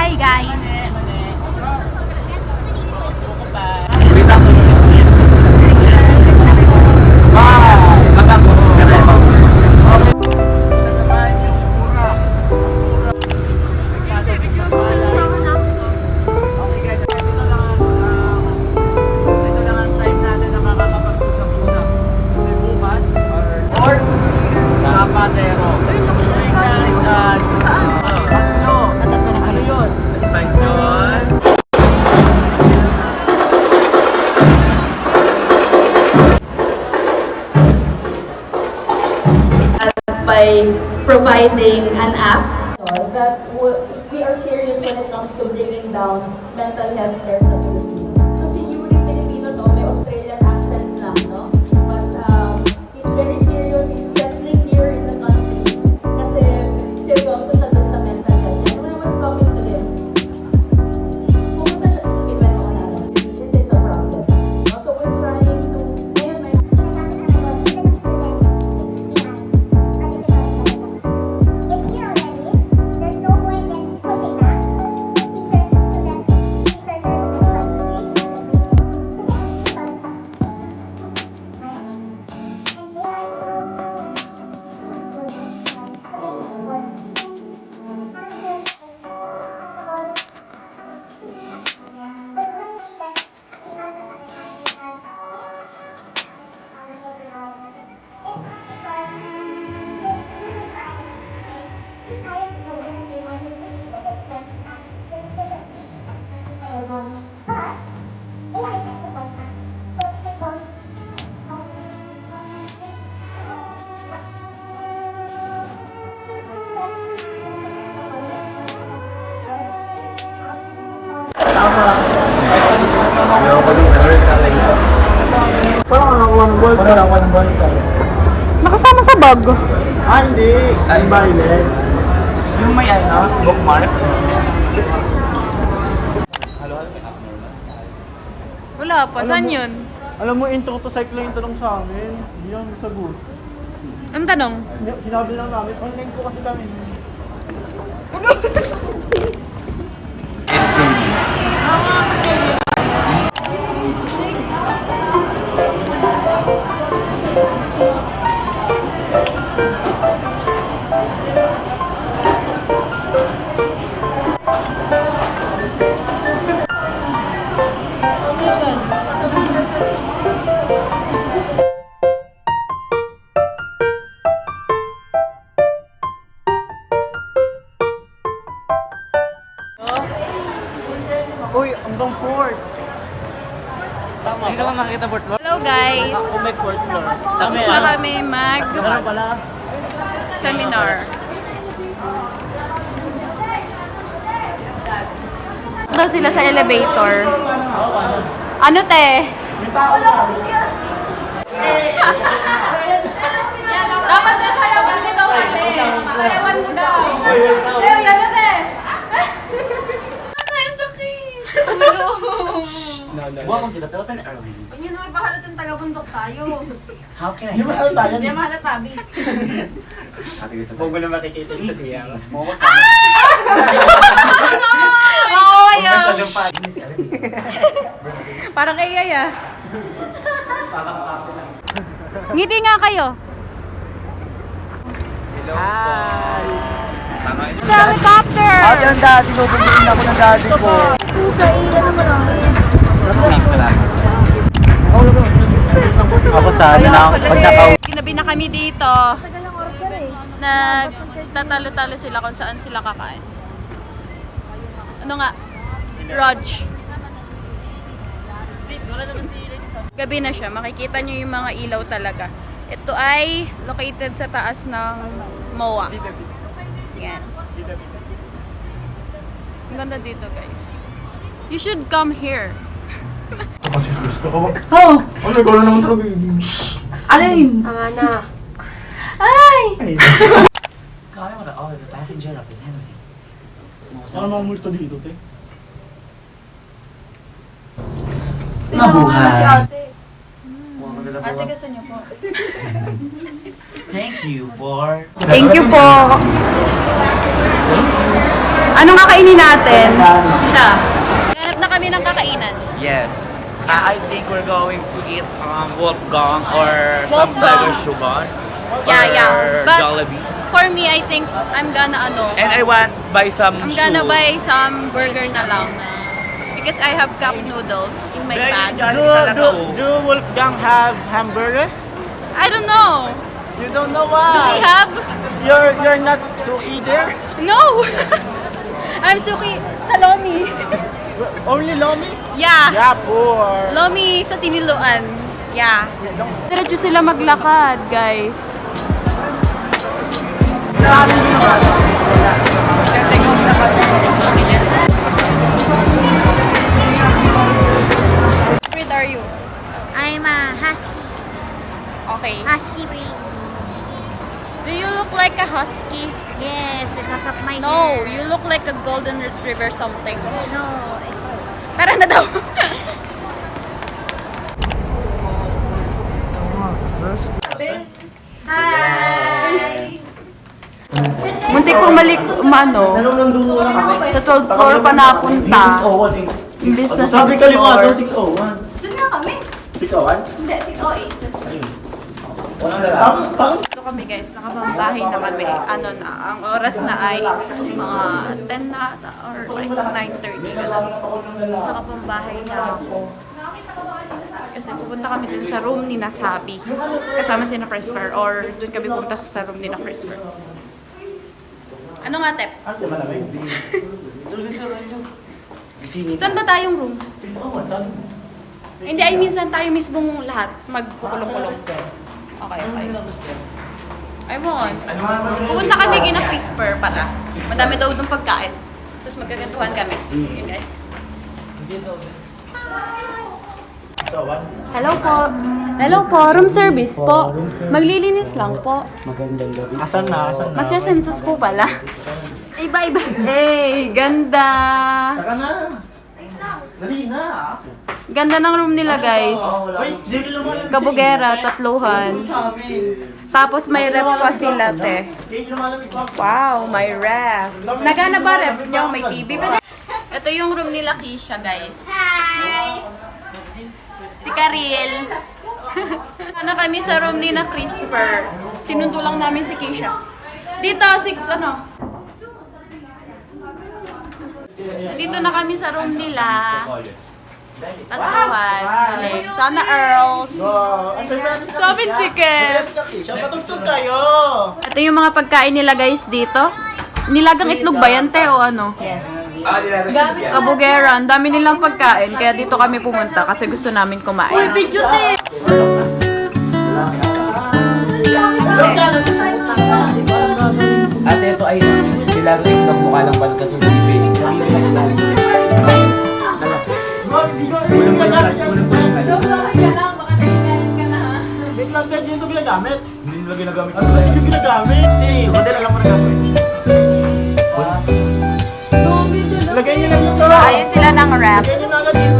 Bye guys! By providing an app that we are serious when it comes to bringing down mental health care sa Philippines. Kasi Yuri Filipino to, may Australian accent lang, no? But he's very serious, he's settling here in the country kasi seryoso siya dun sa mental health. And when I was talking to him, pumunta siya sa Philippines ako na it is a problem. So we're trying to, ngayon may Nakasama sa bag. Hindi. Yung violet. Yung may bookmark. Wala pa. Saan yun? Alam mo, intro to cycle yung tanong sa amin. Hindi yan sagot. Anong tanong? Sinabi lang namin, online ko kasi kami. Uy, hanggang port. Tama ba? Hindi ka lang nakikita port floor? Hello guys! Ako may port floor. Tapos na kami Ano pala? seminar. Daw sila sa elevator. Ano te? Dapat na sayawan mo daw kasi. Sayawan mo daw. Pero yan na te. Ano yung sakit? Tulong. Welcome to the Philippine Airlines. Pag yun naman pahalat ng taga-bundok tayo. How can I Hindi mo help tayo. Hindi mahalat tabi. Huwag mo na makikita sa siyang. Oo, ayaw. Parang kay Yaya. Ngiti nga kayo. Hi! Sa helicopter! Yung daddy ko, bumili ako ng daddy ko. Ako sana na, pag nakaw. Ginabi na kami dito. Nagtatalo-talo sila kung saan sila kakain. Ano nga? Raj. Gabi na siya. Makikita nyo yung mga ilaw talaga. Ito ay located sa taas ng MOA. Yan. Ang ganda dito, guys. You should come here. Kasi gusto ko. Oh! Ano, ikaw na naman talaga. Alin? Tama na. Ay! Kaya mo na, the passenger representative. Saan mga multo dito, te? Mabuhay! Ate, gusto niyo po. Thank you for... Thank you po. Anong kakainin natin? Siya. Hanap na kami ng kakainan. Yes. I think we're going to eat Wolfgang or some Wolfgang. Tiger Sugar. Yeah. Or But Jollibee. for me, I think I'm gonna And I want buy some I'm gonna soup. buy some burger na lang. Because I have cup noodles in my Very bag. Do Wolfgang have hamburger? I don't know. You don't know We why? have? You're not Suki there? No! I'm Suki sa Lomi. Only Lomi? Yeah. Yeah, poor. Lomi sa Siniluan. Yeah. Diretso sila maglakad, guys. What breed are you? I'm a husky. Okay. Husky breed. Do you look like a husky? Yes, because of my No, hair. you look like a golden retriever something. No, it's Tara na daw. Hi. Muntik pang sa 12th floor pa napunta. Imbis na Sabi ka lima daw 601. Doon nga kami. 601? Hindi, 608. Ito kami guys, nakapambahay na kami. Ano na, ang oras na ay mga 10 na ata or like 9:30 ka lang. Nakapambahay na ako. Kasi pupunta kami dun sa room ni Nasabi. Kasama si na Christopher or dun kami pupunta sa room ni na Christopher. Ano nga, Tep? Ate malamig. Saan ba tayong room? Hindi, ay minsan tayo mismong lahat magkukulong-kulong. Okay. I want. Pupunta kami kina Crisper pala. Madami daw ng pagkain. Tapos magkakantuhan kami. Yun guys. 601? Hello po. Hello po. Room service po. Maglilinis lang po. Asan na? Asan na? Magsasensus po pala. Iba-iba. Hey, ganda. Taka na. Dali na. Ganda ng room nila guys. Ay, di rin lumalamig. Kabugera, tatluhan. Sa amin. Tapos may ref pa sila, te. Hindi lumalamig pa. Wow, may ref. Nagana ba ref nyo? May TV pa. Ito yung room nila Keisha, guys. Hi! Si Karil. Sana kami sa room ni na Crisper. Sinundo lang namin si Keisha. Dito, 6 ano? Dito na kami sa room nila. Tatuhan. Sana Earls. Sabi si Ken. Patugtog tayo. Ito yung mga pagkain nila guys dito. Nilagang itlog ba yan, te, o ano? Yes. Kabugera, ang dami nilang pagkain. Kaya dito kami pumunta kasi gusto namin kumain. Uy, video, te! Ate, ito ay sila rin ng mukha lang pala kasi nabibig. Wait lang, sir. Dito ginagamit. Hindi nila ginagamit. Ano ba yung ginagamit? Eh, hotel alam mo na gagawin. Lagay niyo lang dito. Ayos sila ng wrap. Lagay niyo na agad dito.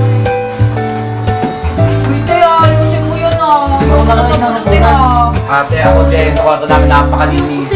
Ate, ako din. Kwarto namin napakalinis.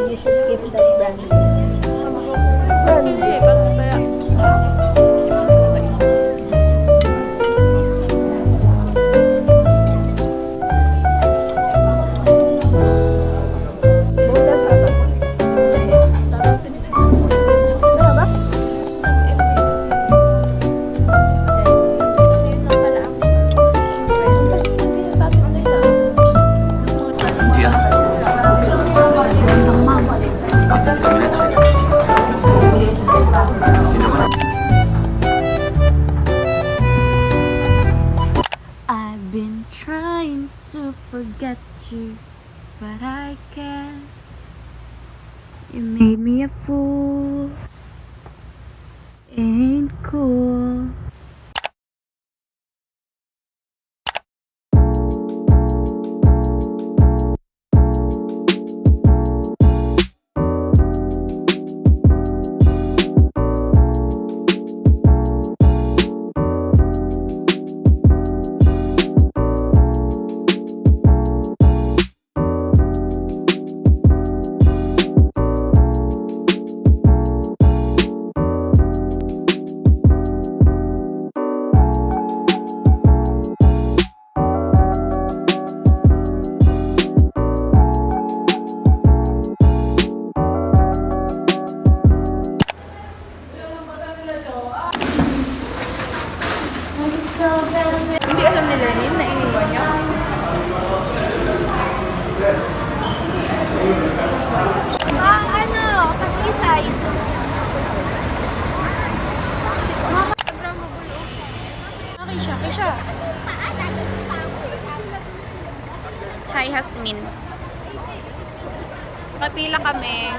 You should keep that brand. Hindi ah. I've been trying to forget you, but I can't. You made me a fool. Ain't cool. Hindi alam ni Lenin na iniwan niya. Ano? Kasi size. Kisha. Hi, Hasmin. Kapila kami.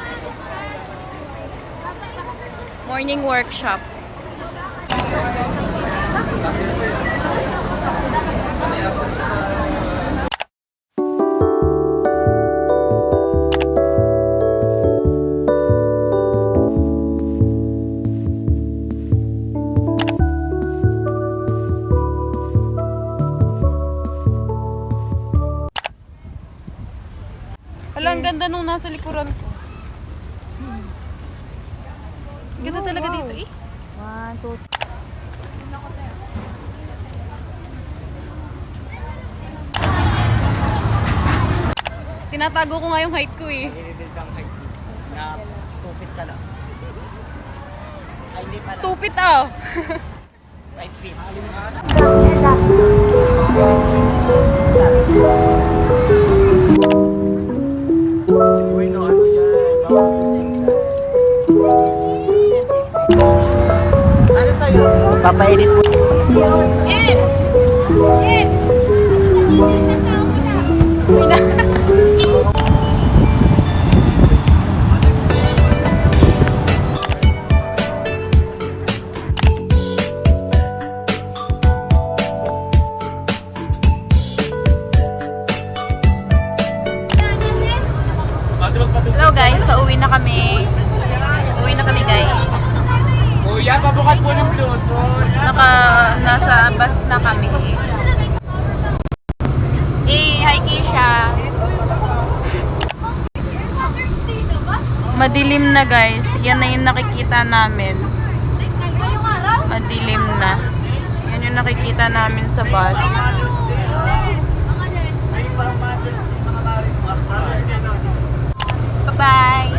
Morning workshop. Hala, ang ganda nung nasa likuran ko. Ang ganda talaga dito eh. 1, 2, Tinatago ko nga yung height ko eh. Nililid kang height na 2 feet ka lang. Ay, hindi pala. 2 feet ah. 5 feet. Uy, no, ano yan? Ano sa'yo? Magpapaedit po. Hello guys, pauwi na kami. Uwi na kami guys. Kuya, pabukat po ng Bluetooth. Nasa bus na kami. Hi Keisha. Madilim na guys. Yan na yung nakikita namin. Madilim na. Yan yung nakikita namin sa bus. Bye-bye.